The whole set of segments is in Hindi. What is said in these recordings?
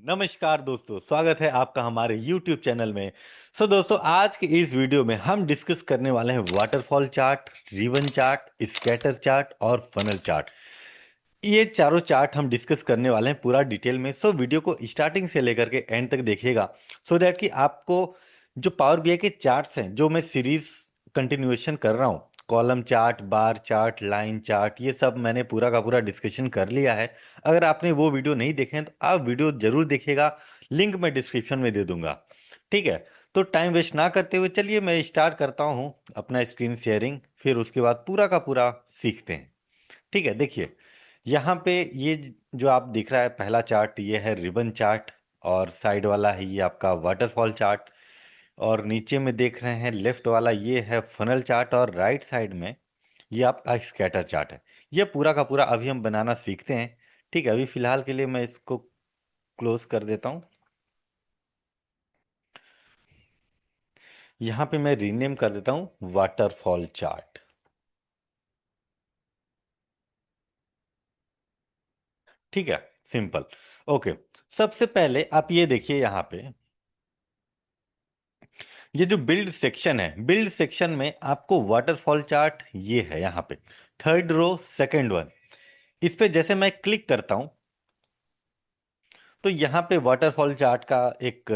नमस्कार दोस्तों, स्वागत है आपका हमारे YouTube चैनल में। दोस्तों, आज के इस वीडियो में हम डिस्कस करने वाले हैं waterfall chart, ribbon chart, scatter chart और फनल चार्ट। ये चारों चार्ट हम डिस्कस करने वाले हैं पूरा डिटेल में। वीडियो को स्टार्टिंग से लेकर के एंड तक देखिएगा, दैट कि आपको जो पावर बीआई के चार्ट्स हैं, जो मैं सीरीज कंटिन्यूएशन कर रहा हूँ, column chart, bar chart, line chart, ये सब मैंने पूरा का पूरा डिस्कशन कर लिया है। अगर आपने वो वीडियो नहीं देखे हैं तो आप वीडियो जरूर देखिएगा, लिंक मैं डिस्क्रिप्शन में दे दूंगा। ठीक है, तो टाइम वेस्ट ना करते हुए चलिए मैं स्टार्ट करता हूँ अपना स्क्रीन शेयरिंग, फिर उसके बाद पूरा का पूरा सीखते हैं। ठीक है, देखिए यहाँ पे ये जो आप दिख रहा है पहला चार्ट, ये है रिबन चार्ट, और साइड वाला है ये आपका वाटरफॉल चार्ट, और नीचे में देख रहे हैं लेफ्ट वाला ये है फनल चार्ट, और राइट साइड में ये आपका स्कैटर चार्ट है। ये पूरा का पूरा अभी हम बनाना सीखते हैं। ठीक है, अभी फिलहाल के लिए मैं इसको क्लोज कर देता हूँ। यहाँ पे मैं रीनेम कर देता हूँ वाटरफॉल चार्ट। ठीक है, सिंपल। ओके, सबसे पहले आप ये देखिए यहाँ पे, ये जो बिल्ड सेक्शन है, बिल्ड सेक्शन में आपको वाटरफॉल चार्ट ये है यहाँ पे, थर्ड रो सेकंड वन। इस पे जैसे मैं क्लिक करता हूं तो यहाँ पे वाटरफॉल चार्ट का एक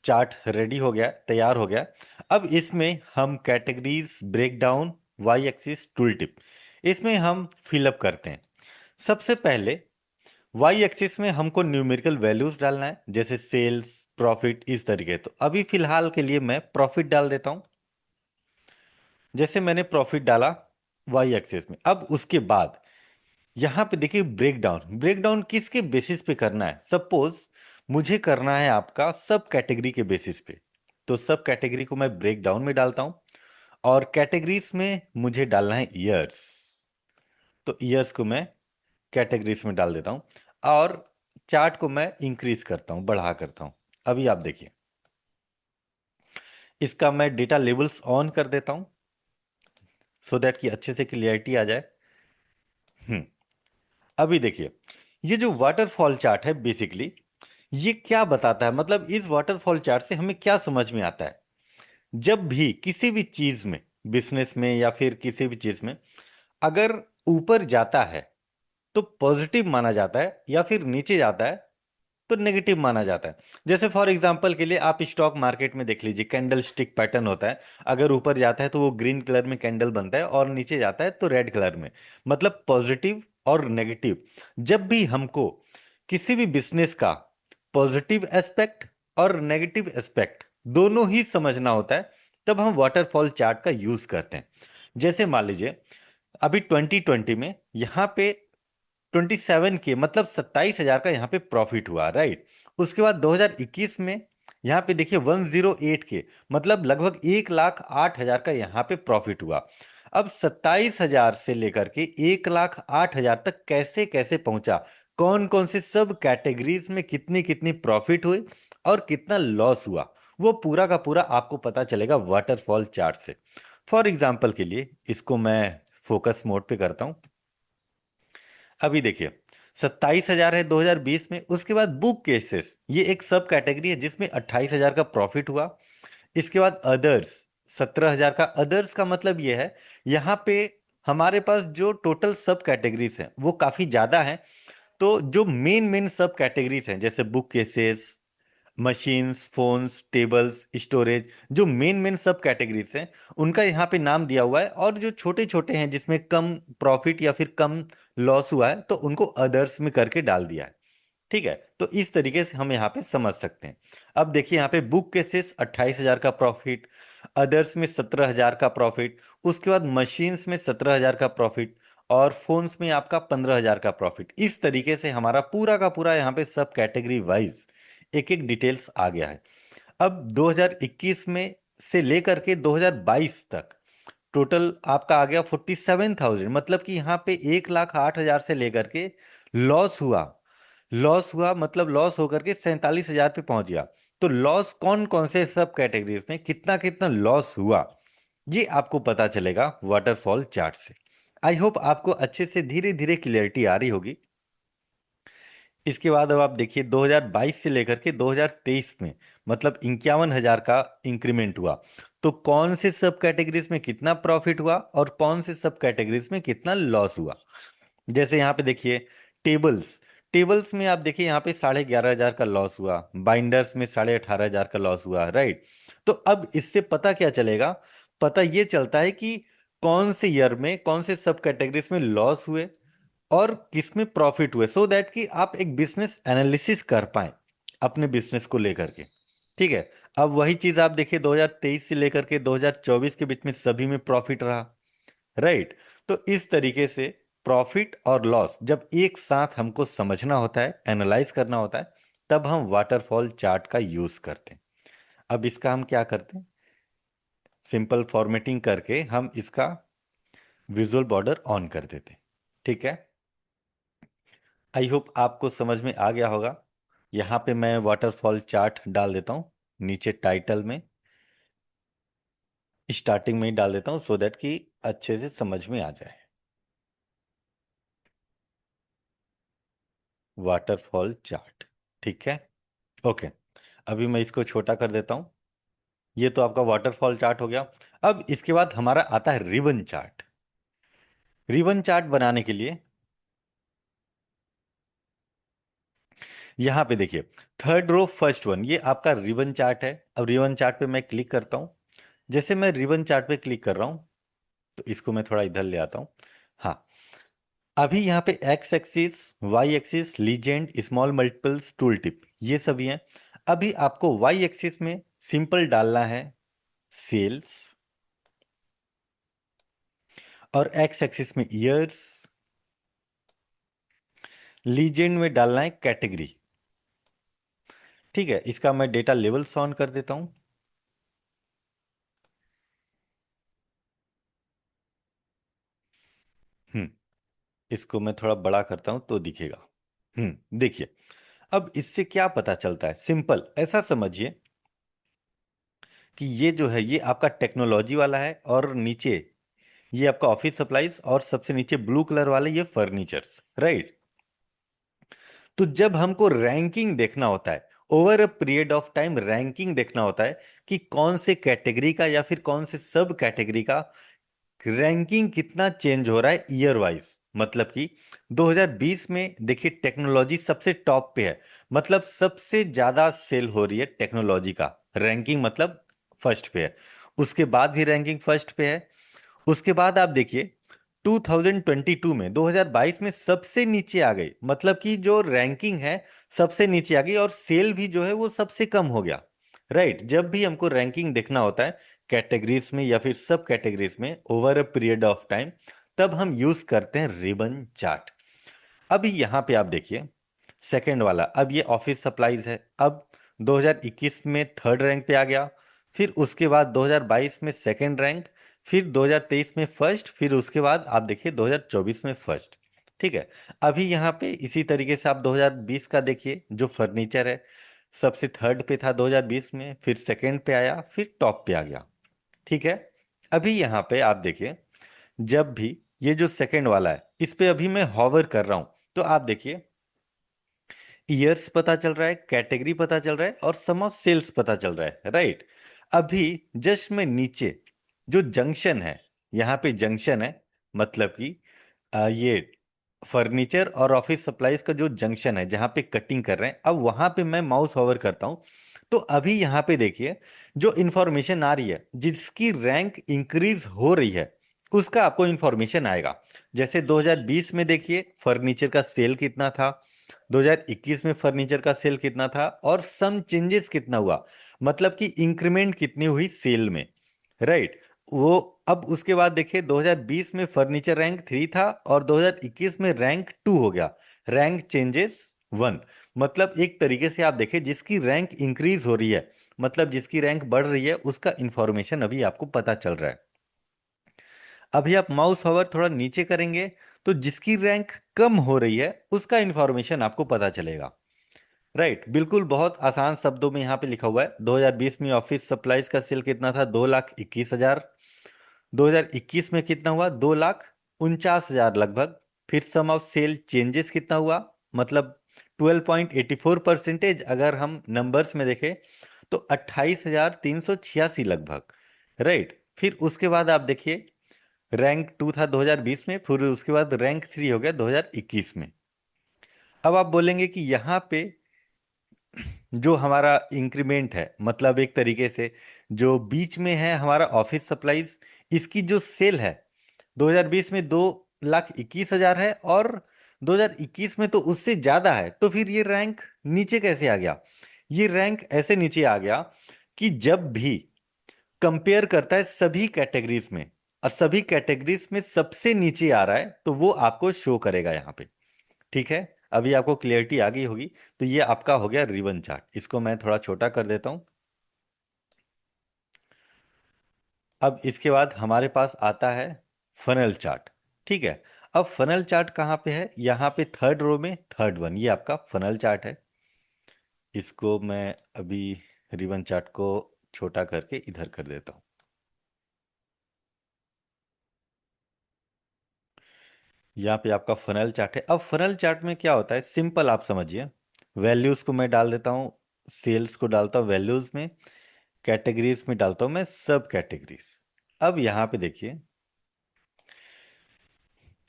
चार्ट रेडी हो गया, तैयार हो गया। अब इसमें हम categories break down, Y axis, tool tip, इसमें हम फिलअप करते हैं। सबसे पहले वाई एक्सिस में हमको न्यूमेरिकल वैल्यूज डालना है, जैसे सेल्स, प्रॉफिट, इस तरीके। तो अभी फिलहाल के लिए मैं प्रॉफिट डाल देता हूं। जैसे मैंने प्रॉफिट डाला वाई एक्सिस में, अब उसके बाद यहां पे देखिए ब्रेक डाउन। ब्रेक डाउन किसके बेसिस पे करना है? सपोज मुझे करना है आपका सब कैटेगरी के बेसिस पे, तो सब कैटेगरी को मैं ब्रेक डाउन में डालता हूं, और कैटेगरीज में मुझे डालना है ईयर्स, तो ईयर्स को मैं कैटेगरीज में डाल देता हूं, और चार्ट को मैं इंक्रीज करता हूं, बढ़ा करता हूं। अभी आप देखिए, इसका मैं डेटा लेवल्स ऑन कर देता हूं, दैट कि अच्छे से क्लियरिटी आ जाए। हम्म अभी देखिए, ये जो वाटरफॉल चार्ट है बेसिकली ये क्या बताता है, मतलब इस वाटरफॉल चार्ट से हमें क्या समझ में आता है? जब भी किसी भी चीज में, बिजनेस में या फिर किसी भी चीज में, अगर ऊपर जाता है तो पॉजिटिव माना जाता है, या फिर नीचे जाता है तो नेगेटिव माना जाता है। जैसे फॉर एग्जांपल के लिए आप स्टॉक मार्केट में देख लीजिए, कैंडल स्टिक पैटर्न होता है। अगर ऊपर जाता है तो वो ग्रीन कलर में कैंडल बनता है, और नीचे जाता है तो रेड कलर में, मतलब पॉजिटिव और नेगेटिव। जब भी हमको किसी भी बिजनेस का पॉजिटिव एस्पेक्ट और नेगेटिव एस्पेक्ट दोनों ही समझना होता है, तब हम वाटरफॉल चार्ट का यूज करते हैं। जैसे मान लीजिए अभी 2020 में यहाँ पे 27 के, मतलब 27,000 का यहाँ पे प्रॉफिट हुआ, राइट। उसके बाद 2021 में यहाँ पे देखिए 108 के, मतलब लगभग 1,08,000 का यहाँ पे प्रॉफिट हुआ। अब 27,000 से लेकर के 1,08,000 तक कैसे कैसे पहुंचा, कौन कौन से सब कैटेगरीज में कितनी कितनी प्रॉफिट हुई और कितना लॉस हुआ, वो पूरा का पूरा आपको पता चलेगा वाटरफॉल चार्ट से। फॉर एग्जाम्पल के लिए इसको मैं फोकस मोड पे करता हूं। अभी देखिए 27,000 है 2020 में। उसके बाद बुक केसेस, ये एक सब कैटेगरी है जिसमें 28,000 का प्रॉफिट हुआ। इसके बाद अदर्स 17,000 का। अदर्स का मतलब ये है, यहाँ पे हमारे पास जो टोटल सब कैटेगरीज हैं वो काफी ज्यादा हैं। तो जो मेन मेन सब कैटेगरीज हैं, जैसे book cases, machines, phones, tables, storage, जो मेन मेन सब कैटेगरीज हैं उनका यहाँ पे नाम दिया हुआ है, और जो छोटे छोटे हैं जिसमें कम प्रॉफिट या फिर कम लॉस हुआ है तो उनको अदर्स में करके डाल दिया है। ठीक है, तो इस तरीके से हम यहाँ पे समझ सकते हैं। अब देखिए यहाँ पे बुक केसेस 28,000 का प्रॉफिट, अदर्स में 17,000 का प्रॉफिट, उसके बाद मशीन्स में 17,000 का प्रॉफिट, और फोन्स में आपका 15,000 का प्रॉफिट। इस तरीके से हमारा पूरा का पूरा यहाँ पे सब कैटेगरी वाइज एक एक डिटेल्स आ गया है। अब 2021 में से लेकर के 2022 तक टोटल आपका आ गया 47,000, मतलब कि यहाँ पे 1,08,000 से लेकर के लॉस हुआ। लॉस हुआ मतलब लॉस होकर के 47,000 पे पहुंच गया। तो लॉस कौन कौन से सब कैटेगरीज में कितना कितना लॉस हुआ, ये आपको पता चलेगा वाटरफॉल चार्ट से। आई होप आपको अच्छे से धीरे धीरे क्लियरिटी आ रही होगी। इसके बाद अब आप देखिए 2022 से लेकर के 2023 में मतलब 51,000 का इंक्रीमेंट हुआ। तो कौन से सब कैटेगरीज में कितना प्रॉफिट हुआ और कौन से सब कैटेगरीज में कितना लॉस हुआ। जैसे यहाँ पे देखिए टेबल्स, टेबल्स में आप देखिए यहाँ पे 11,500 का लॉस हुआ, बाइंडर्स में 18,500 का लॉस हुआ, राइट। तो अब इससे पता क्या चलेगा, पता ये चलता है कि कौन से ईयर में कौन से सब कैटेगरीज में लॉस हुए और किसमें प्रॉफिट हुए, सो दैट कि आप एक बिजनेस एनालिसिस कर पाए अपने बिजनेस को लेकर के। ठीक है। अब वही चीज आप देखिए 2023 से लेकर के 2024 के बीच में सभी में प्रॉफिट रहा, राइट। तो इस तरीके से प्रॉफिट और लॉस जब एक साथ हमको समझना होता है, एनालाइज करना होता है, तब हम वाटरफॉल चार्ट का यूज करते हैं। अब इसका हम क्या करते हैं, सिंपल फॉर्मेटिंग करके हम इसका विजुअल बॉर्डर ऑन कर देते हैं। ठीक है। आई होप आपको समझ में आ गया होगा। यहाँ पे मैं वाटरफॉल चार्ट डाल देता हूँ नीचे टाइटल में, स्टार्टिंग में ही डाल देता हूँ सो दैट कि अच्छे से समझ में आ जाए। वाटरफॉल चार्ट, ठीक है। ओके। अभी मैं इसको छोटा कर देता हूँ। ये तो आपका वाटरफॉल चार्ट हो गया। अब इसके बाद हमारा आता है रिबन चार्ट। रिबन चार्ट बनाने के लिए यहाँ पे देखिए थर्ड रो फर्स्ट वन, ये आपका रिबन चार्ट है। अब रिबन चार्ट पे मैं क्लिक करता हूँ। जैसे मैं रिबन चार्ट पे क्लिक कर रहा हूँ तो इसको मैं थोड़ा इधर ले आता हूँ। हाँ, अभी यहाँ पे X axis, Y axis, legend, small multiples, tool tip, ये सभी हैं। अभी आपको वाई एक्सिस में सिंपल डालना है सेल्स, और एक्स एक्सिस में ईयर्स, लीजेंड में डालना है कैटेगरी। ठीक है, इसका मैं डेटा लेवल ऑन कर देता हूं। हम्म, इसको मैं थोड़ा बड़ा करता हूं तो दिखेगा। देखिए अब इससे क्या पता चलता है, सिंपल ऐसा समझिए कि ये जो है ये आपका टेक्नोलॉजी वाला है, और नीचे ये आपका ऑफिस सप्लाईज, और सबसे नीचे ब्लू कलर वाले ये फर्नीचर्स, राइट। तो जब हमको रैंकिंग देखना होता है, over a period of time ranking देखना होता है कि कौन से कैटेगरी का या फिर कौन से सब कैटेगरी का रैंकिंग कितना चेंज हो रहा है ईयर वाइज। मतलब कि 2020 में देखिए टेक्नोलॉजी सबसे टॉप पे है, मतलब सबसे ज्यादा सेल हो रही है टेक्नोलॉजी का, रैंकिंग मतलब फर्स्ट पे है। उसके बाद भी रैंकिंग फर्स्ट पे है। उसके बाद आप देखिए 2022 में 2022 में सबसे नीचे आ गई, मतलब कि जो रैंकिंग है सबसे नीचे आ गई, और सेल भी जो है वो सबसे कम हो गया, राइट। जब भी हमको रैंकिंग देखना होता है कैटेगरीज में या फिर सब कैटेगरीज में over a period of time, तब हम यूज करते हैं रिबन चार्ट। अभी यहां पे आप देखिए सेकंड वाला, अब ये ऑफिस सप्लाईज है। अब 2021 में थर्ड रैंक पे आ गया, फिर उसके बाद 2022 में सेकंड रैंक, फिर 2023 में फर्स्ट, फिर उसके बाद आप देखिए 2024 में फर्स्ट। ठीक है। अभी यहाँ पे इसी तरीके से आप 2020 का देखिए, जो फर्नीचर है सबसे थर्ड पे था 2020 में, फिर सेकंड पे आया, फिर टॉप पे आ गया। ठीक है। अभी यहाँ पे आप देखिए जब भी ये जो सेकंड वाला है इस पे अभी मैं हॉवर कर रहा हूं, तो आप देखिए ईयर्स पता चल रहा है, कैटेगरी पता चल रहा है, और सम ऑफ सेल्स पता चल रहा है, राइट। अभी जस्ट में नीचे जो जंक्शन है, यहाँ पे जंक्शन है, मतलब कि ये फर्नीचर और ऑफिस सप्लाईज का जो जंक्शन है जहां पे कटिंग कर रहे हैं, अब वहां पे मैं माउस होवर करता हूं, तो अभी यहाँ पे देखिए जो इंफॉर्मेशन आ रही है, जिसकी रैंक इंक्रीज हो रही है उसका आपको इंफॉर्मेशन आएगा। जैसे 2020 में देखिए फर्नीचर का सेल कितना था, 2021 में फर्नीचर का सेल कितना था, और सम चेंजेस कितना हुआ, मतलब कि इंक्रीमेंट कितनी हुई सेल में, राइट। वो अब उसके बाद देखिए 2020 में फर्नीचर रैंक 3 था और 2021 में रैंक 2 हो गया, रैंक चेंजेस 1। मतलब एक तरीके से आप देखिए जिसकी रैंक इंक्रीज हो रही है, मतलब जिसकी रैंक बढ़ रही है, उसका इंफॉर्मेशन अभी आपको पता चल रहा है। अभी आप माउस होवर थोड़ा नीचे करेंगे तो जिसकी रैंक कम हो रही है उसका इंफॉर्मेशन आपको पता चलेगा, राइट। बिल्कुल बहुत आसान शब्दों में यहाँ पे लिखा हुआ है 2020 में ऑफिस सप्लाईज का सेल कितना था, 2,21,000। 2021 में कितना हुआ, 2,49,000 लगभग। फिर सम ऑफ सेल चेंजेस कितना हुआ, मतलब 12.84%। अगर हम नंबर्स में देखें तो 28,386 लगभग, राइट। फिर उसके बाद आप देखिए रैंक 2 था 2020 में, फिर उसके बाद रैंक 3 हो गया 2021 में। अब आप बोलेंगे कि यहाँ पे जो हमारा इंक्रीमेंट है, मतलब एक तरीके से जो बीच में है हमारा ऑफिस सप्लाईज, इसकी जो सेल है 2020 में 2,21,000 है और 2021 में तो उससे ज्यादा है। तो फिर ये रैंक नीचे कैसे आ गया? ये रैंक ऐसे नीचे आ गया कि जब भी कंपेयर करता है सभी कैटेगरीज में और सभी कैटेगरीज में सबसे नीचे आ रहा है तो वो आपको शो करेगा यहाँ पे। ठीक है, अभी आपको क्लियरिटी आ गई होगी। तो ये आपका हो गया रिबन चार्ट। इसको मैं थोड़ा छोटा कर देता हूं। अब इसके बाद हमारे पास आता है फनल चार्ट। ठीक है, अब फनल चार्ट कहाँ पे है? यहाँ पे थर्ड रो में थर्ड वन, ये आपका फनल चार्ट है। इसको मैं अभी रिबन चार्ट को छोटा करके इधर कर देता हूँ। यहाँ पे आपका फनल चार्ट है। अब फनल चार्ट में क्या होता है, सिंपल आप समझिए। वैल्यूज को मैं डाल देता हूँ, सेल्स को डालता हूँ वैल्यूज में, कैटेगरीज में डालता हूँ मैं सब कैटेगरीज। अब यहाँ पे देखिए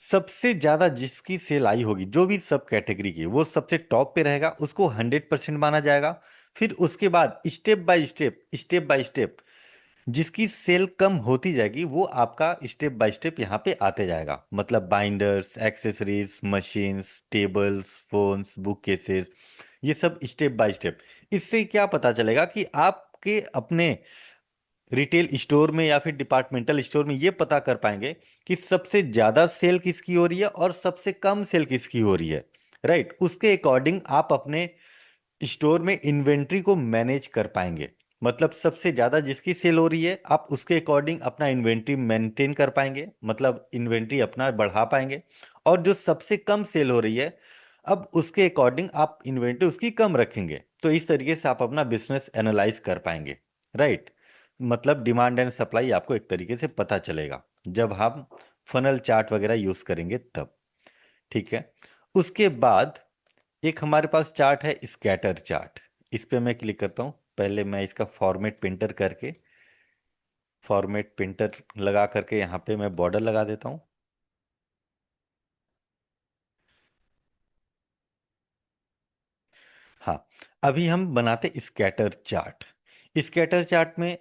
सबसे ज्यादा जिसकी सेल आई होगी जो भी सब कैटेगरी की, वो सबसे टॉप पे रहेगा, उसको 100% माना जाएगा। फिर उसके बाद स्टेप बाय स्टेप जिसकी सेल कम होती जाएगी वो आपका स्टेप बाय स्टेप यहाँ पे आते जाएगा। मतलब binders, accessories, machines, tables, phones, book cases, ये सब स्टेप बाय स्टेप। इससे क्या पता चलेगा कि आपके अपने रिटेल स्टोर में या फिर डिपार्टमेंटल स्टोर में ये पता कर पाएंगे कि सबसे ज्यादा सेल किसकी हो रही है और सबसे कम सेल किसकी हो रही है, राइट। उसके अकॉर्डिंग आप अपने स्टोर में इन्वेंट्री को मैनेज कर पाएंगे। मतलब सबसे ज्यादा जिसकी सेल हो रही है आप उसके अकॉर्डिंग अपना इन्वेंट्री मेंटेन कर पाएंगे, मतलब इन्वेंट्री अपना बढ़ा पाएंगे। और जो सबसे कम सेल हो रही है अब उसके अकॉर्डिंग आप इन्वेंट्री उसकी कम रखेंगे। तो इस तरीके से आप अपना बिजनेस एनालाइज कर पाएंगे, राइट। मतलब डिमांड एंड सप्लाई आपको एक तरीके से पता चलेगा जब हम फनल चार्ट वगैरह यूज करेंगे तब। ठीक है, उसके बाद एक हमारे पास चार्ट है स्कैटर चार्ट। इस पे मैं क्लिक करता हूं। पहले मैं इसका फॉर्मेट प्रिंटर करके, फॉर्मेट प्रिंटर लगा करके यहाँ पे मैं बॉर्डर लगा देता हूँ। हाँ, अभी हम बनाते स्कैटर चार्ट। स्कैटर चार्ट में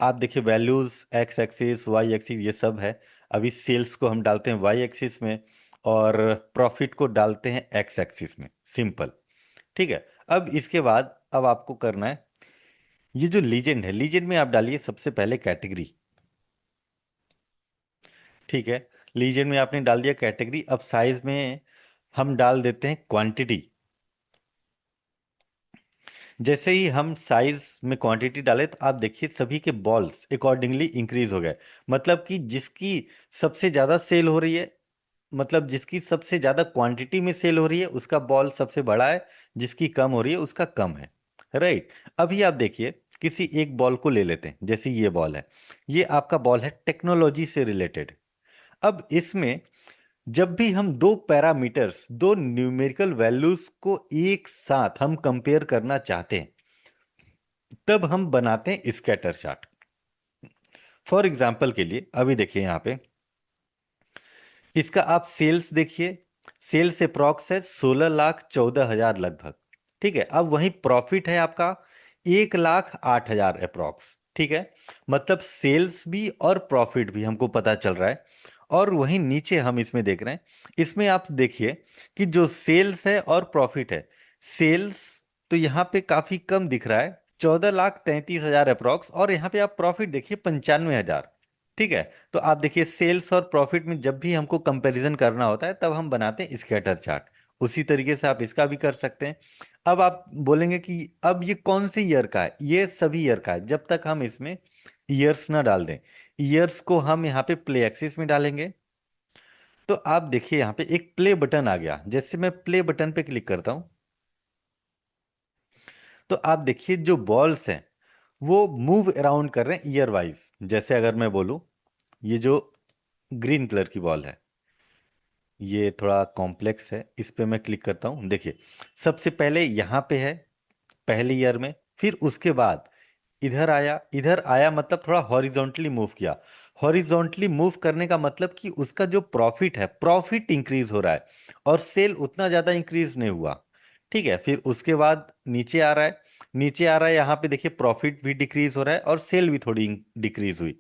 आप देखिए values X axis Y axis ये सब है। अभी सेल्स को हम डालते हैं वाई एक्सिस में और प्रॉफिट को डालते हैं एक्स एक्सिस में, सिंपल। ठीक है, अब इसके बाद अब आपको करना है ये जो लीजेंड है, लीजेंड में आप डालिए सबसे पहले कैटेगरी। ठीक है, लीजेंड में आपने डाल दिया कैटेगरी। अब साइज में हम डाल देते हैं क्वांटिटी। जैसे ही हम साइज में क्वांटिटी डाले तो आप देखिए सभी के बॉल्स अकॉर्डिंगली इंक्रीज हो गए। मतलब कि जिसकी सबसे ज्यादा सेल हो रही है, मतलब जिसकी सबसे ज्यादा क्वांटिटी में सेल हो रही है उसका बॉल सबसे बड़ा है, जिसकी कम हो रही है उसका कम है, राइट। अभी आप देखिए किसी एक बॉल को ले लेते हैं, जैसे ये बॉल है, ये आपका बॉल है टेक्नोलॉजी से रिलेटेड। अब इसमें जब भी हम दो पैरामीटर्स, दो न्यूमेरिकल वैल्यूज को एक साथ हम कंपेयर करना चाहते हैं तब हम बनाते हैं स्कैटर चार्ट। फॉर एग्जाम्पल के लिए अभी देखिए यहाँ पे इसका आप सेल्स देखिए। सेल्स अप्रॉक्स है 16,14,000 लगभग। ठीक है, अब वहीं प्रॉफिट है आपका 1,08,000 अप्रॉक्स। ठीक है, मतलब सेल्स भी और प्रॉफिट भी हमको पता चल रहा है। और वहीं नीचे हम इसमें देख रहे हैं, इसमें आप देखिए कि जो सेल्स है और प्रॉफिट है, सेल्स तो यहाँ पे काफी कम दिख रहा है 14,33,000 अप्रॉक्स, और यहाँ पे आप प्रॉफिट देखिए 95,000। ठीक है, तो आप देखिए सेल्स और प्रॉफिट में जब भी हमको कंपैरिजन करना होता है तब हम बनाते हैं स्कैटर चार्ट। उसी तरीके से आप इसका भी कर सकते हैं। अब आप बोलेंगे कि अब ये कौन से ईयर का है? ये सभी ईयर का है जब तक हम इसमें ईयर्स ना डाल दें। ईयर्स को हम यहाँ पे प्ले एक्सिस में डालेंगे। तो आप देखिए यहाँ पे एक प्ले बटन आ गया। जैसे मैं प्ले बटन पे क्लिक करता हूं तो आप देखिए जो बॉल्स हैं वो मूव अराउंड कर रहे हैं ईयर वाइज। जैसे अगर मैं बोलूं ये जो ग्रीन कलर की बॉल है, ये थोड़ा कॉम्प्लेक्स है, इस पे मैं क्लिक करता हूँ। देखिए सबसे पहले यहाँ पे है पहले ईयर में, फिर उसके बाद इधर आया मतलब थोड़ा हॉरिजॉन्टली मूव किया। हॉरिजॉन्टली मूव करने का मतलब कि उसका जो प्रॉफिट है, प्रॉफिट इंक्रीज हो रहा है और सेल उतना ज्यादा इंक्रीज नहीं हुआ। ठीक है, फिर उसके बाद नीचे आ रहा है, नीचे आ रहा है, यहाँ पे देखिए प्रॉफिट भी डिक्रीज हो रहा है और सेल भी थोड़ी डिक्रीज हुई।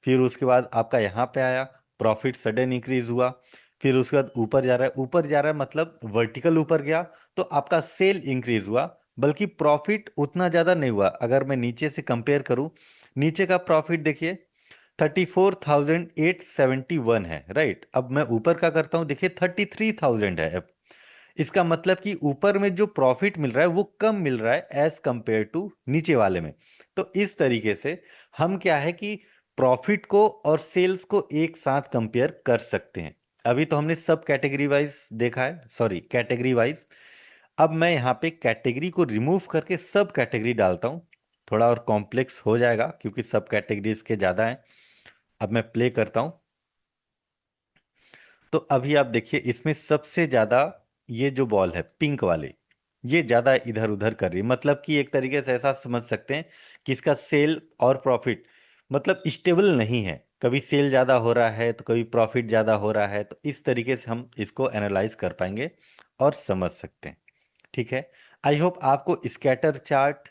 फिर उसके बाद आपका यहाँ पे आया, प्रॉफिट सडन इंक्रीज हुआ। फिर उसके बाद ऊपर जा रहा है, ऊपर जा रहा है मतलब वर्टिकल ऊपर गया, तो आपका सेल इंक्रीज हुआ, बल्कि प्रॉफिट उतना ज्यादा नहीं हुआ। अगर मैं नीचे से कंपेयर करूं, नीचे का प्रॉफिट देखिए 34,871 है, राइट। अब मैं ऊपर का करता हूं, देखिए 33,000 है। अब इसका मतलब कि ऊपर में जो प्रॉफिट मिल रहा है वो कम मिल रहा है एज कंपेयर टू नीचे वाले में। तो इस तरीके से हम क्या है कि प्रॉफिट को और सेल्स को एक साथ कंपेयर कर सकते हैं। अभी तो हमने सब कैटेगरी वाइज देखा है, सॉरी कैटेगरी वाइज। अब मैं यहाँ पे कैटेगरी को रिमूव करके सब कैटेगरी डालता हूँ। थोड़ा और कॉम्प्लेक्स हो जाएगा क्योंकि सब कैटेगरीज के ज़्यादा हैं। अब मैं प्ले करता हूँ, तो अभी आप देखिए इसमें सबसे ज़्यादा ये जो बॉल है पिंक वाली, ये ज़्यादा इधर उधर कर रही है। मतलब कि एक तरीके से ऐसा समझ सकते हैं कि इसका सेल और प्रॉफिट मतलब स्टेबल नहीं है, कभी सेल ज़्यादा हो रहा है तो कभी प्रॉफिट ज़्यादा हो रहा है। तो इस तरीके से हम इसको एनालाइज कर पाएंगे और समझ सकते हैं। ठीक है, आई होप आपको स्कैटर चार्ट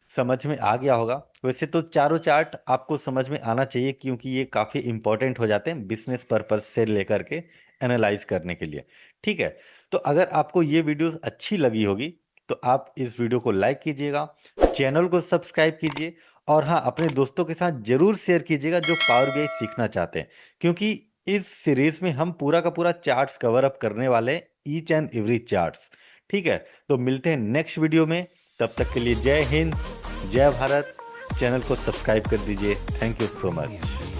समझ में आ गया होगा। वैसे तो चारों चार्ट आपको समझ में आना चाहिए क्योंकि ये काफ़ी इंपॉर्टेंट हो जाते हैं बिजनेस पर्पज से लेकर के एनालाइज करने के लिए। ठीक है, तो अगर आपको ये वीडियो अच्छी लगी होगी तो आप इस वीडियो को लाइक कीजिएगा, चैनल को सब्सक्राइब कीजिए, और हाँ अपने दोस्तों के साथ जरूर शेयर कीजिएगा जो पावर बीआई सीखना चाहते हैं, क्योंकि इस सीरीज में हम पूरा का पूरा चार्ट्स कवर अप करने वाले हैं, ईच एंड एवरी चार्ट्स। ठीक है, तो मिलते हैं नेक्स्ट वीडियो में। तब तक के लिए जय हिंद, जय भारत। चैनल को सब्सक्राइब कर दीजिए। Thank you so much.